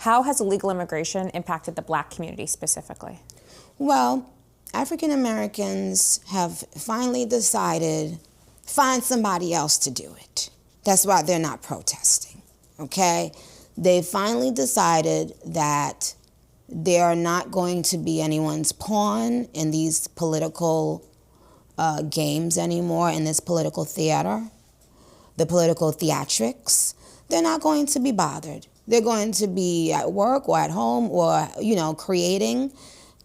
How has illegal immigration impacted the Black community specifically? Well, African Americans have finally decided, find somebody else to do it. That's why they're not protesting, okay? They finally decided that they are not going to be anyone's pawn in these political games anymore, in this political theater, the political theatrics. They're not going to be bothered. They're going to be at work or at home or, creating.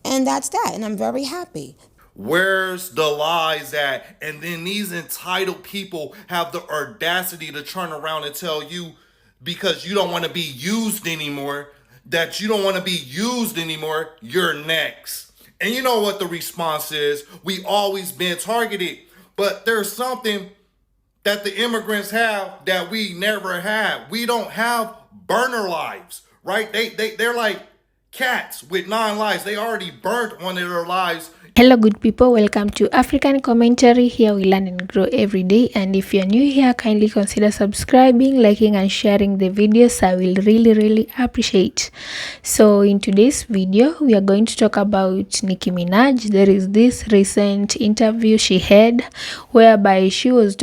And that's that. And I'm very happy. Where's the lies at? And then these entitled people have the audacity to turn around and tell you, because you don't want to be used anymore, that you don't want to be used anymore, you're next. And you know what the response is? We always been targeted. But there's something that the immigrants have that we never had. We don't have burner lives, right? They're like cats with 9 lives. They already burnt one of their lives. Hello good people, welcome to African Commentary. Here we learn and grow every day, and if you're new here, kindly consider subscribing, liking and sharing the videos. I will really appreciate. So in today's video we are going to talk about Nicki Minaj. There is this recent interview she had whereby she was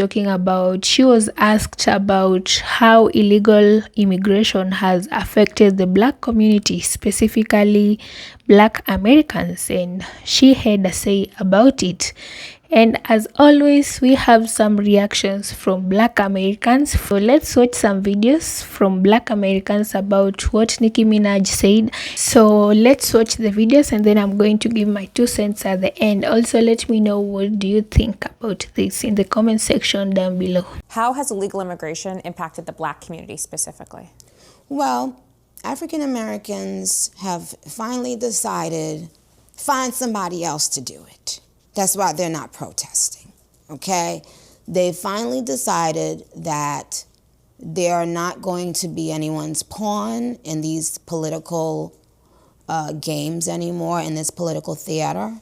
asked about how illegal immigration has affected the Black community, specifically Black Americans, and she had a say about it. And as always, we have some reactions from Black Americans. So let's watch some videos from Black Americans about what Nicki Minaj said. So let's watch the videos and then I'm going to give my 2 cents at the end. Also, let me know what do you think about this in the comment section down below. How has illegal immigration impacted the Black community specifically? Well, African Americans have finally decided, find somebody else to do it. That's why they're not protesting, okay? They finally decided that they are not going to be anyone's pawn in these political games anymore, in this political theater,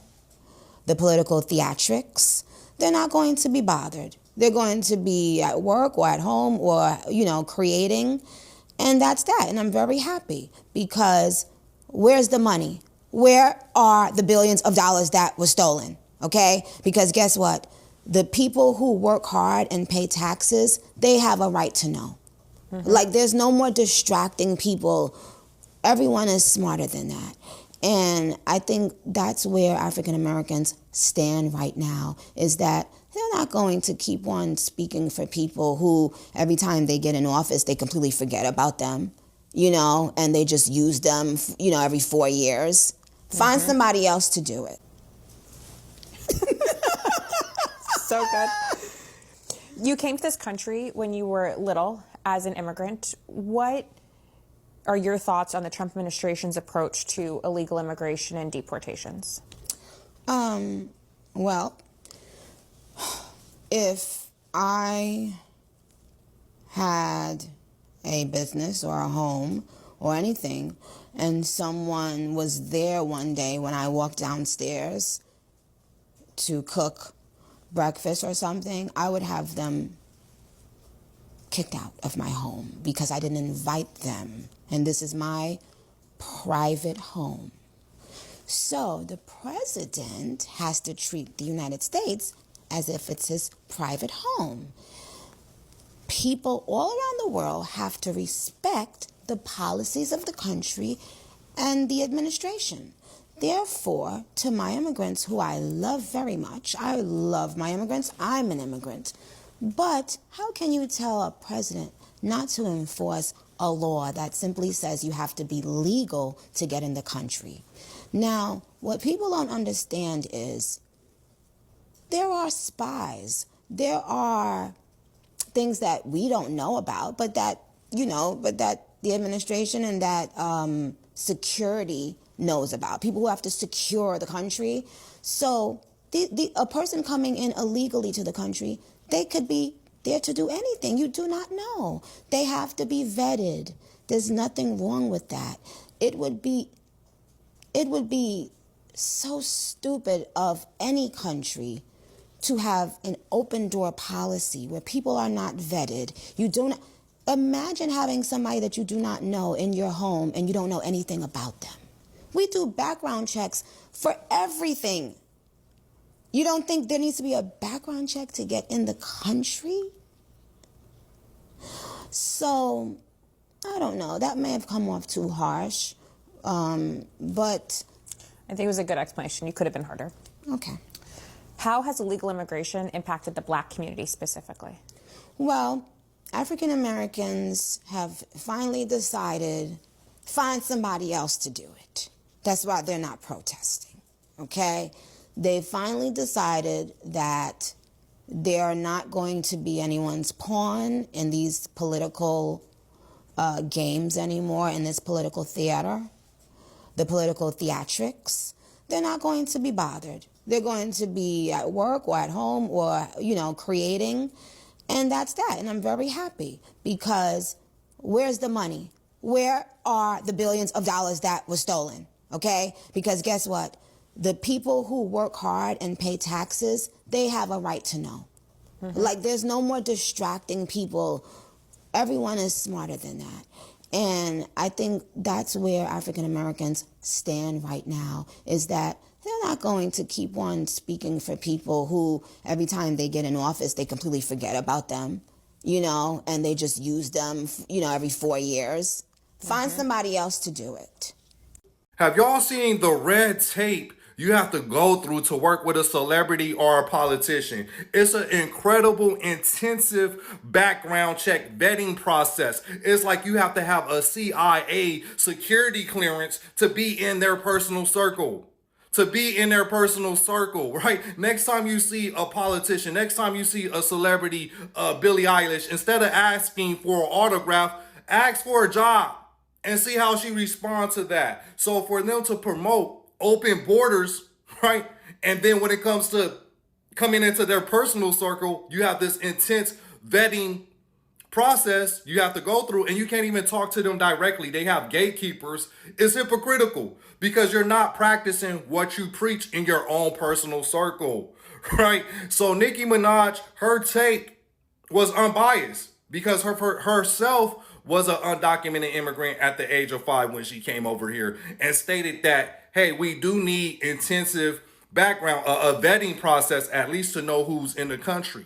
the political theatrics. They're not going to be bothered. They're going to be at work or at home or, creating. And that's that. And I'm very happy because where's the money? Where are the billions of dollars that were stolen? Okay? Because guess what? The people who work hard and pay taxes, they have a right to know. Like there's no more distracting people. Everyone is smarter than that. And I think that's where African Americans stand right now, is that they're not going to keep on speaking for people who every time they get in office, they completely forget about them, and they just use them, every 4 years. Find somebody else to do it. So good. You came to this country when you were little as an immigrant. What are your thoughts on the Trump administration's approach to illegal immigration and deportations? Well, if I had a business or a home or anything, and someone was there one day when I walked downstairs to cook breakfast or something, I would have them kicked out of my home because I didn't invite them. And this is my private home. So the president has to treat the United States as if it's his private home. People all around the world have to respect the policies of the country and the administration. Therefore, to my immigrants, who I love very much, I love my immigrants, I'm an immigrant. But how can you tell a president not to enforce a law that simply says you have to be legal to get in the country? Now, what people don't understand is there are spies. There are things that we don't know about, but that the administration and that security knows about. People who have to secure the country. So a person coming in illegally to the country, they could be there to do anything. You do not know. They have to be vetted. There's nothing wrong with that. It would be so stupid of any country to have an open door policy where people are not vetted. Imagine having somebody that you do not know in your home and you don't know anything about them. We do background checks for everything. You don't think there needs to be a background check to get in the country? So, I don't know. That may have come off too harsh. But I think it was a good explanation. You could have been harder. okay. How has illegal immigration impacted the Black community specifically? Well, African Americans have finally decided, find somebody else to do it. That's why they're not protesting, okay? They finally decided that they are not going to be anyone's pawn in these political games anymore, in this political theater, the political theatrics. They're not going to be bothered. They're going to be at work or at home or, creating. And that's that. And I'm very happy because where's the money? Where are the billions of dollars that was stolen? Okay? Because guess what? The people who work hard and pay taxes, they have a right to know. Mm-hmm. Like, there's no more distracting people. Everyone is smarter than that. And I think that's where African Americans stand right now, is that they're not going to keep on speaking for people who every time they get in office, they completely forget about them, and they just use them, every 4 years. Find somebody else to do it. Have y'all seen the red tape you have to go through to work with a celebrity or a politician? It's an incredible, intensive background check vetting process. It's like you have to have a CIA security clearance to be in their personal circle. Right? Next time you see a politician, next time you see a celebrity, Billie Eilish, instead of asking for an autograph, ask for a job and see how she responds to that. So for them to promote open borders, right? And then when it comes to coming into their personal circle, you have this intense vetting process you have to go through, and you can't even talk to them directly. They have gatekeepers. It's hypocritical because you're not practicing what you preach in your own personal circle, right? So Nicki Minaj, her take was unbiased because herself was an undocumented immigrant at the age of 5 when she came over here, and stated that, hey, we do need intensive background, a vetting process, at least to know who's in the country.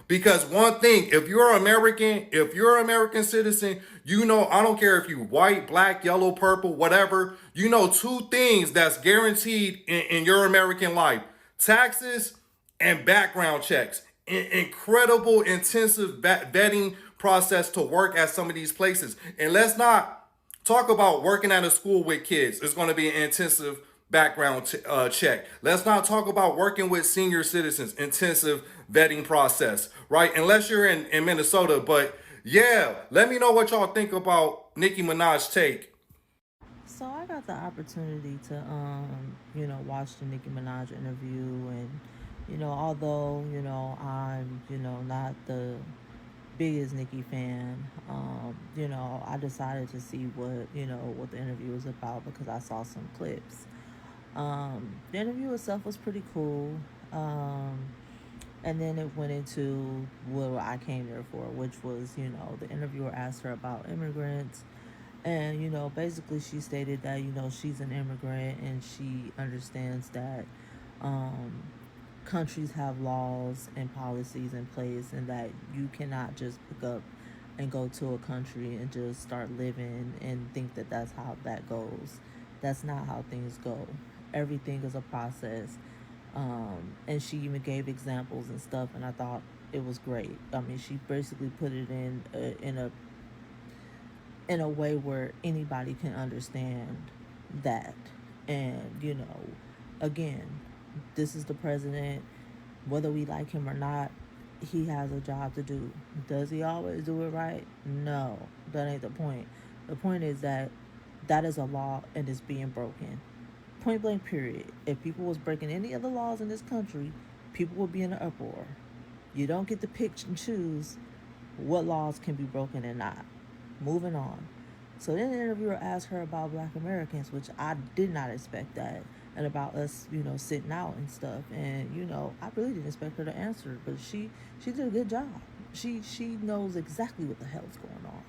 Because one thing, if you're an American citizen, I don't care if you're white, black, yellow, purple, whatever, 2 things that's guaranteed in your American life: taxes and background checks. Incredible, intensive vetting process to work at some of these places. And let's not talk about working at a school with kids. It's going to be an intensive background check. Let's not talk about working with senior citizens, intensive vetting process, right? Unless you're in Minnesota. But yeah, let me know what y'all think about Nicki Minaj's take. So I got the opportunity to, watch the Nicki Minaj interview, and, although, I'm, not the biggest Nicki fan, I decided to see what the interview was about because I saw some clips. The interview itself was pretty cool. And then it went into what I came there for, which was, the interviewer asked her about immigrants. And, basically she stated that, she's an immigrant and she understands that countries have laws and policies in place, and that you cannot just pick up and go to a country and just start living and think that that's how that goes. That's not how things go. Everything is a process. And she even gave examples and stuff, and I thought it was great. I mean, she basically put it in a way where anybody can understand that. And, again, this is the president. Whether we like him or not, he has a job to do. Does he always do it right? No, that ain't the point. The point is that is a law and it's being broken. Point blank, period. If people was breaking any of the laws in this country, people would be in an uproar. You don't get to pick and choose what laws can be broken and not. Moving on. So then the interviewer asked her about Black Americans, which I did not expect that, and about us, sitting out and stuff. And, I really didn't expect her to answer, but she did a good job. She knows exactly what the hell's going on.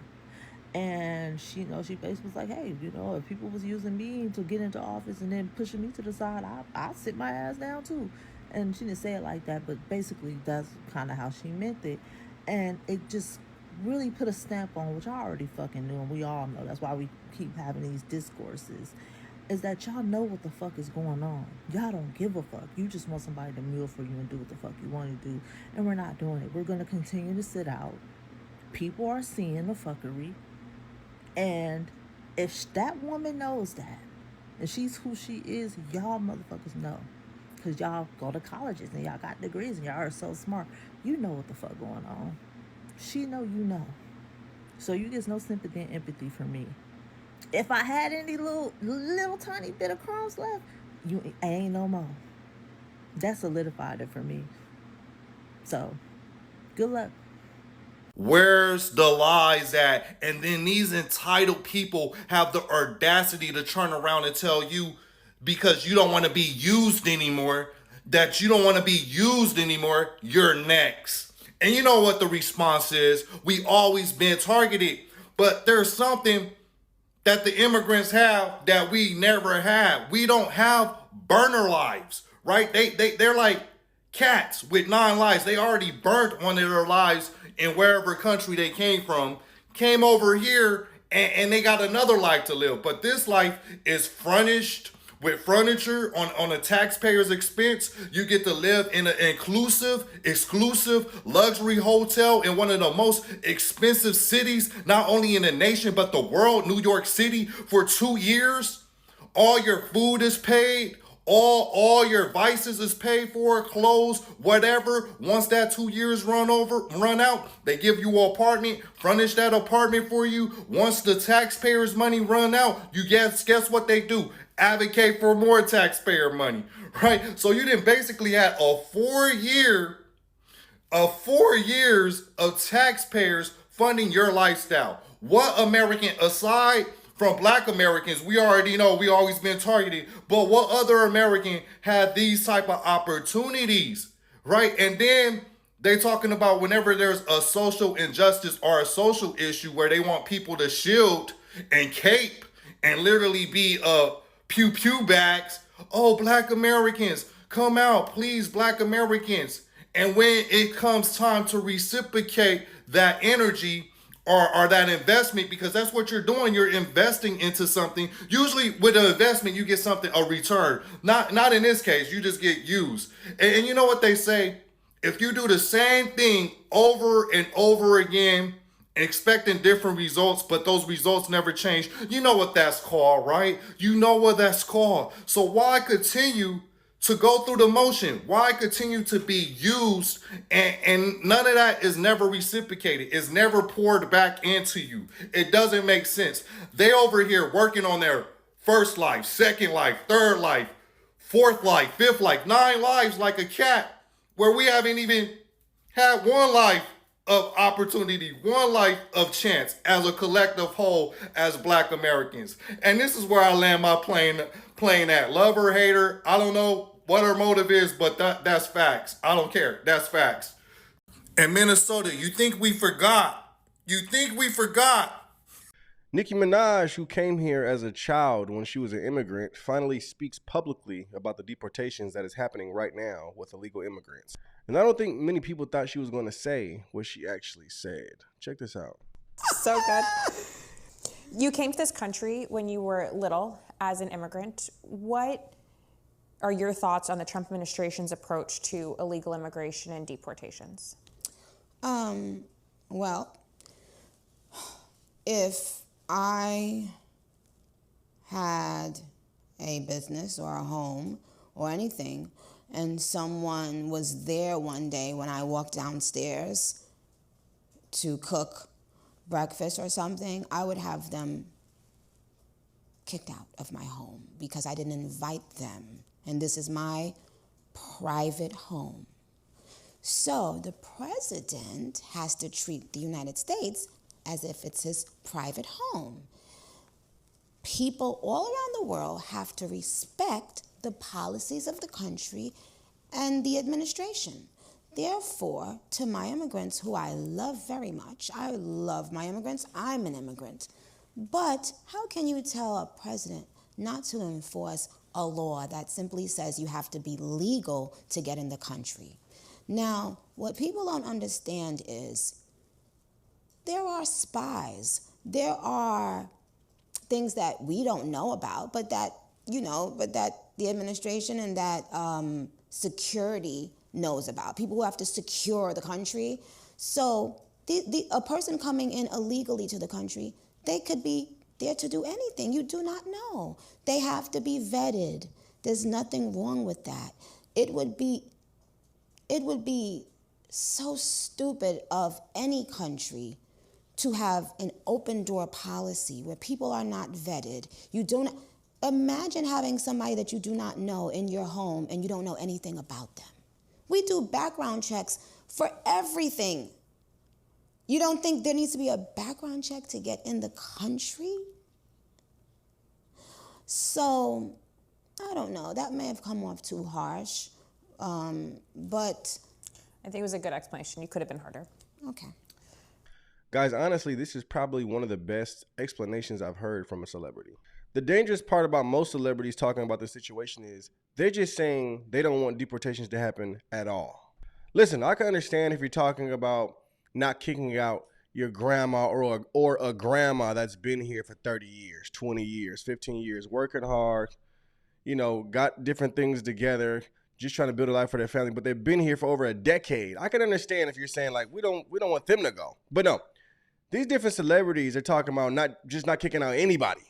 And she basically was like, hey, if people was using me to get into office and then pushing me to the side, I'll sit my ass down too. And she didn't say it like that, but basically that's kind of how she meant it. And it just really put a stamp on, which I already fucking knew, and we all know. That's why we keep having these discourses. Is that y'all know what the fuck is going on. Y'all don't give a fuck. You just want somebody to kneel for you and do what the fuck you want to do. And we're not doing it. We're going to continue to sit out. People are seeing the fuckery. And if that woman knows that, and she's who she is, y'all motherfuckers know. Because y'all go to colleges and y'all got degrees and y'all are so smart. You know what the fuck going on. She know you know. So you get no sympathy and empathy from me. If I had any little tiny bit of crumbs left, you ain't no more. That solidified it for me. So, good luck. Where's the lies at? And then these entitled people have the audacity to turn around and tell you, because you don't want to be used anymore, that you don't want to be used anymore, you're next. And you know what the response is? We always been targeted. But there's something that the immigrants have that we never had. We don't have burner lives, right? They're like cats with 9 lives. They already burnt one of their lives in wherever country they came from, came over here, and they got another life to live. But this life is furnished with furniture on a taxpayer's expense. You get to live in an exclusive luxury hotel in one of the most expensive cities, not only in the nation, but the world, New York City, for 2 years. All your food is paid. All your vices is paid for, clothes, whatever. Once that 2 years run out, they give you an apartment, furnish that apartment for you. Once the taxpayers' money run out, you guess what they do? Advocate for more taxpayer money, right? So you didn't basically have a 4 years of taxpayers funding your lifestyle. What American, aside from Black Americans, we already know we always been targeted, but what other American had these type of opportunities, right? And then they talking about whenever there's a social injustice or a social issue where they want people to shield and cape and literally be pew pew bags. Oh, Black Americans, come out, please, Black Americans. And when it comes time to reciprocate that energy or that investment, because that's what you're doing, you're investing into something. Usually with an investment, you get something, a return. Not in this case, you just get used. And you know what they say? If you do the same thing over and over again, expecting different results, but those results never change, you know what that's called, right? You know what that's called. So why continue to go through the motion? Why continue to be used and none of that is never reciprocated? It's never poured back into you. It doesn't make sense. They over here working on their first life, second life, third life, fourth life, fifth life, 9 lives like a cat, where we haven't even had one life of opportunity, one life of chance as a collective whole as Black Americans. And this is where I land my plane at. Love or hate her, I don't know what her motive is, but that's facts. I don't care. That's facts. In Minnesota, you think we forgot? Nicki Minaj, who came here as a child when she was an immigrant, finally speaks publicly about the deportations that is happening right now with illegal immigrants. And I don't think many people thought she was going to say what she actually said. Check this out. So good. You came to this country when you were little as an immigrant. What are your thoughts on the Trump administration's approach to illegal immigration and deportations? Well, if I had a business or a home or anything, and someone was there one day when I walked downstairs to cook breakfast or something, I would have them kicked out of my home because I didn't invite them. And this is my private home. So the president has to treat the United States as if it's his private home. People all around the world have to respect the policies of the country and the administration. Therefore, to my immigrants, who I love very much, I love my immigrants, I'm an immigrant. But how can you tell a president not to enforce a law that simply says you have to be legal to get in the country? Now, what people don't understand is there are spies. There are things that we don't know about, but that the administration and that security knows about. People who have to secure the country. So a person coming in illegally to the country, they could be there to do anything. You do not know. They have to be vetted. There's nothing wrong with that. It would be so stupid of any country to have an open door policy where people are not vetted. You don't imagine having somebody that you do not know in your home and you don't know anything about them. We do background checks for everything. You don't think there needs to be a background check to get in the country? So, I don't know. That may have come off too harsh, but I think it was a good explanation. You could have been harder. okay. Guys, honestly, this is probably one of the best explanations I've heard from a celebrity. The dangerous part about most celebrities talking about this situation is they're just saying they don't want deportations to happen at all. Listen, I can understand if you're talking about not kicking out your grandma or a grandma that's been here for 30 years, 20 years, 15 years, working hard, got different things together, just trying to build a life for their family, but they've been here for over a decade. I can understand if you're saying like, we don't want them to go. But no, these different celebrities are talking about not kicking out anybody.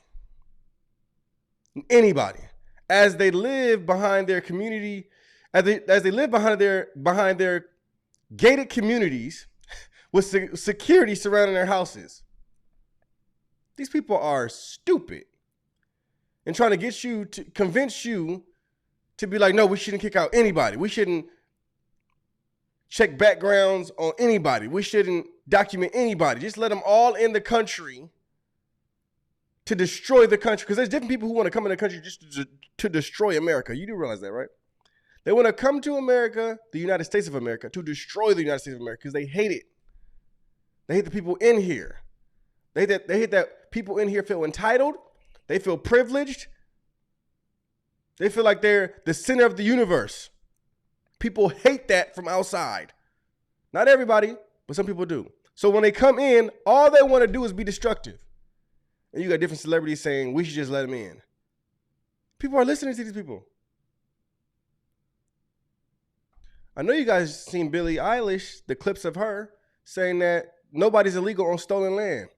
Anybody. As they live behind their community, as they live behind their gated communities with security surrounding their houses. These people are stupid and trying to convince you to be like, no, we shouldn't kick out anybody. We shouldn't check backgrounds on anybody. We shouldn't document anybody. Just let them all in the country to destroy the country. Because there's different people who want to come in the country just to destroy America. You do realize that, right? They want to come to America, the United States of America, to destroy the United States of America because they hate it. They hate the people in here. They hate that people in here feel entitled. They feel privileged. They feel like they're the center of the universe. People hate that from outside. Not everybody, but some people do. So when they come in, all they want to do is be destructive. And you got different celebrities saying, we should just let them in. People are listening to these people. I know you guys seen Billie Eilish, the clips of her saying that nobody's illegal on stolen land.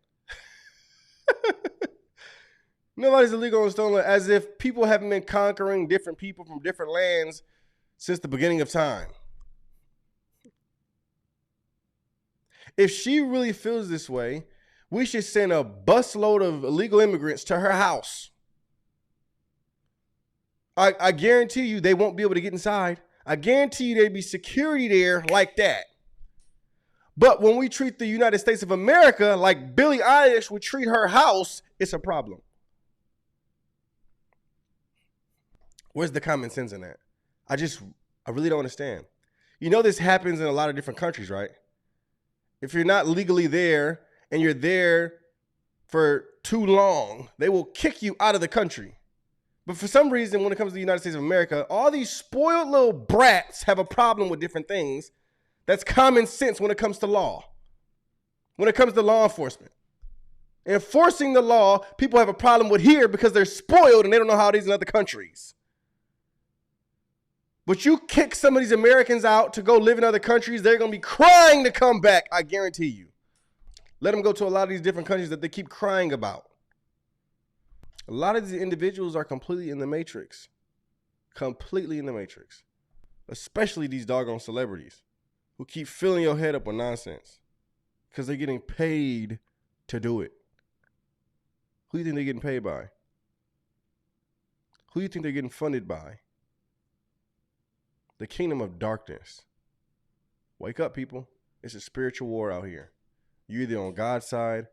Nobody's illegal on stolen land, as if people haven't been conquering different people from different lands since the beginning of time. If she really feels this way, we should send a busload of illegal immigrants to her house. I guarantee you they won't be able to get inside. I guarantee you there'd be security there like that. But when we treat the United States of America like Billie Eilish would treat her house, it's a problem. Where's the common sense in that? I really don't understand. You know this happens in a lot of different countries, right? If you're not legally there and you're there for too long, they will kick you out of the country. But for some reason, when it comes to the United States of America, all these spoiled little brats have a problem with different things. That's common sense when it comes to law. When it comes to law enforcement. Enforcing the law, people have a problem with here because they're spoiled and they don't know how it is in other countries. But you kick some of these Americans out to go live in other countries, they're going to be crying to come back, I guarantee you. Let them go to a lot of these different countries that they keep crying about. A lot of these individuals are completely in the matrix. Completely in the matrix. Especially these doggone celebrities who keep filling your head up with nonsense because they're getting paid to do it. Who do you think they're getting paid by? Who do you think they're getting funded by? The kingdom of darkness. Wake up, people. It's a spiritual war out here. You're either on God's side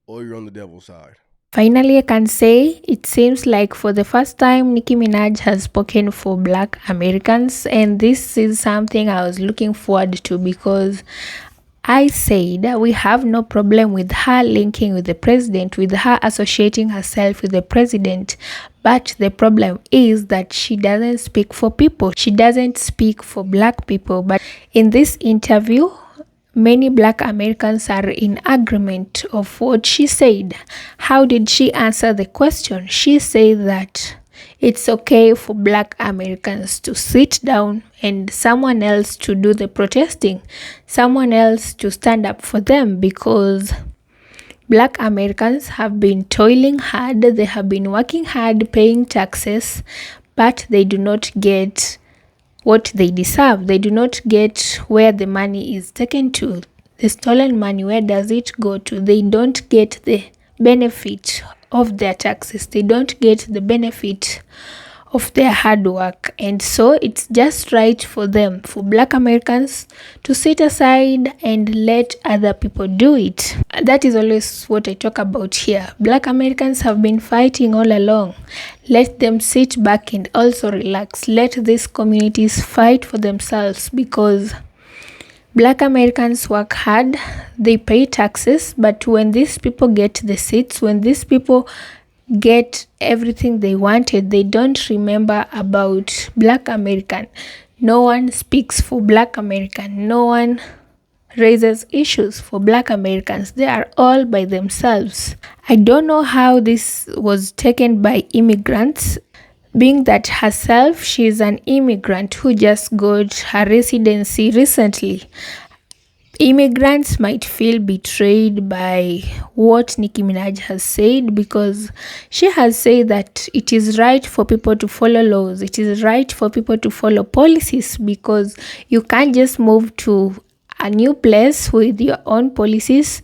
or you're on the devil's side. Finally, I can say it seems like for the first time, Nicki Minaj has spoken for Black Americans, and this is something I was looking forward to because I said we have no problem with her linking with the president, with her associating herself with the president. But the problem is that she doesn't speak for people. She doesn't speak for Black people. But in this interview, many Black Americans are in agreement of what she said. How did she answer the question? She said that it's okay for Black Americans to sit down and someone else to do the protesting, someone else to stand up for them, because Black Americans have been toiling hard, they have been working hard, paying taxes, but they do not get what they deserve. They do not get where the money is taken to. The stolen money, where does it go to? They don't get the benefit of their taxes. They don't get the benefit of their hard work. And so it's just right for them, for Black Americans, to sit aside and let other people do it. That is always what I talk about here. Black Americans have been fighting all along. Let them sit back and also relax. Let these communities fight for themselves, because Black Americans work hard, they pay taxes, but when these people get the seats, when these people get everything they wanted, they don't remember about Black American. No one speaks for Black American. No one raises issues for Black Americans. They are all by themselves. I don't know how this was taken by immigrants, being that herself, she is an immigrant who just got her residency recently. Immigrants might feel betrayed by what Nicki Minaj has said, because she has said that it is right for people to follow laws. It is right for people to follow policies, because you can't just move to a new place with your own policies.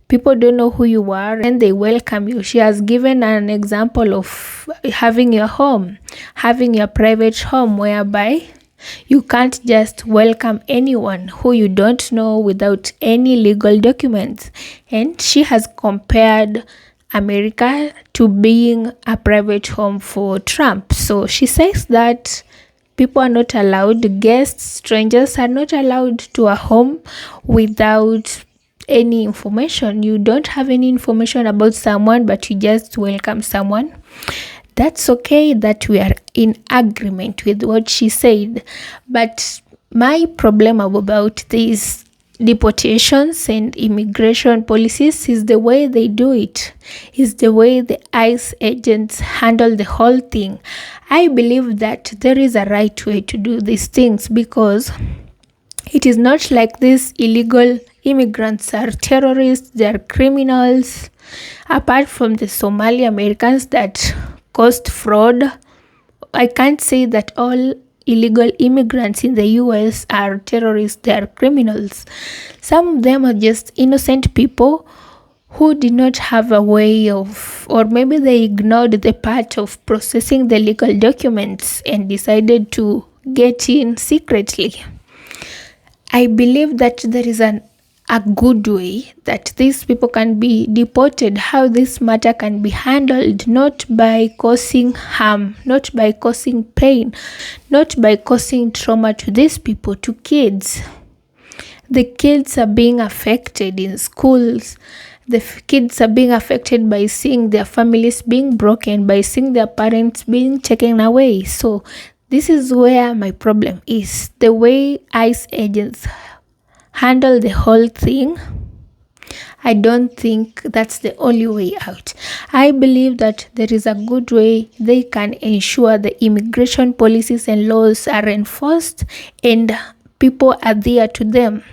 People don't know who you are and they welcome you. She has given an example of having your home, having your private home, whereby you can't just welcome anyone who you don't know without any legal documents. And she has compared America to being a private home for Trump. So she says that people are not allowed, guests, strangers are not allowed to a home without any information. You don't have any information about someone, but you just welcome someone. That's okay that we are in agreement with what she said. But my problem about these deportations and immigration policies is the way they do it, is the way the ICE agents handle the whole thing. I believe that there is a right way to do these things, because it is not like these illegal immigrants are terrorists, they are criminals. Apart from the Somali Americans that caused fraud, I can't say that all illegal immigrants in the US are terrorists, they are criminals. Some of them are just innocent people who did not have a way of, or maybe they ignored the part of processing the legal documents and decided to get in secretly. I believe that there is a good way that these people can be deported, how this matter can be handled, not by causing harm, not by causing pain, not by causing trauma to these people, to kids. The kids are being affected in schools. The kids are being affected by seeing their families being broken, by seeing their parents being taken away. So this is where my problem is. The way ICE agents handle the whole thing, I don't think that's the only way out. I believe that there is a good way they can ensure the immigration policies and laws are enforced and people adhere to them.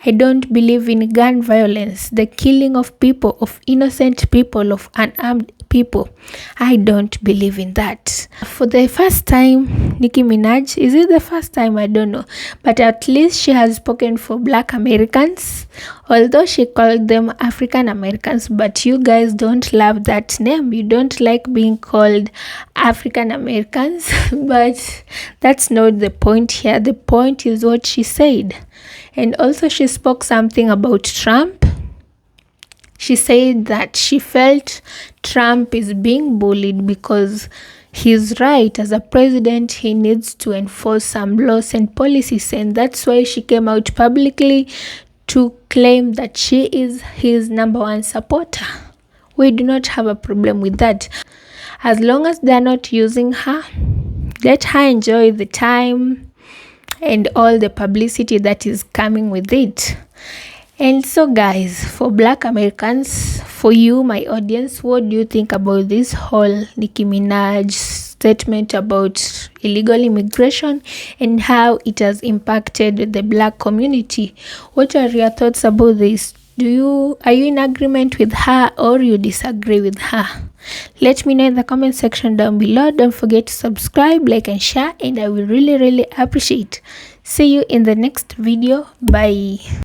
I don't believe in gun violence, the killing of people, of innocent people, of unarmed people. I don't believe in that. For the first time, Nicki Minaj, is it the first time? I don't know. But at least she has spoken for Black Americans, although she called them African Americans. But you guys don't love that name. You don't like being called African Americans. But that's not the point here. The point is what she said. And also she spoke something about Trump. She said that she felt Trump is being bullied because he's right. As a president, he needs to enforce some laws and policies, and that's why she came out publicly to claim that she is his number one supporter. We do not have a problem with that. As long as they're not using her, let her enjoy the time and all the publicity that is coming with it. And so guys, for Black Americans, for you, my audience, what do you think about this whole Nicki Minaj statement about illegal immigration and how it has impacted the Black community? What are your thoughts about this? Are you in agreement with her or you disagree with her? Let me know in the comment section down below. Don't forget to subscribe, like and share, and I will really appreciate. See you in the next video. Bye.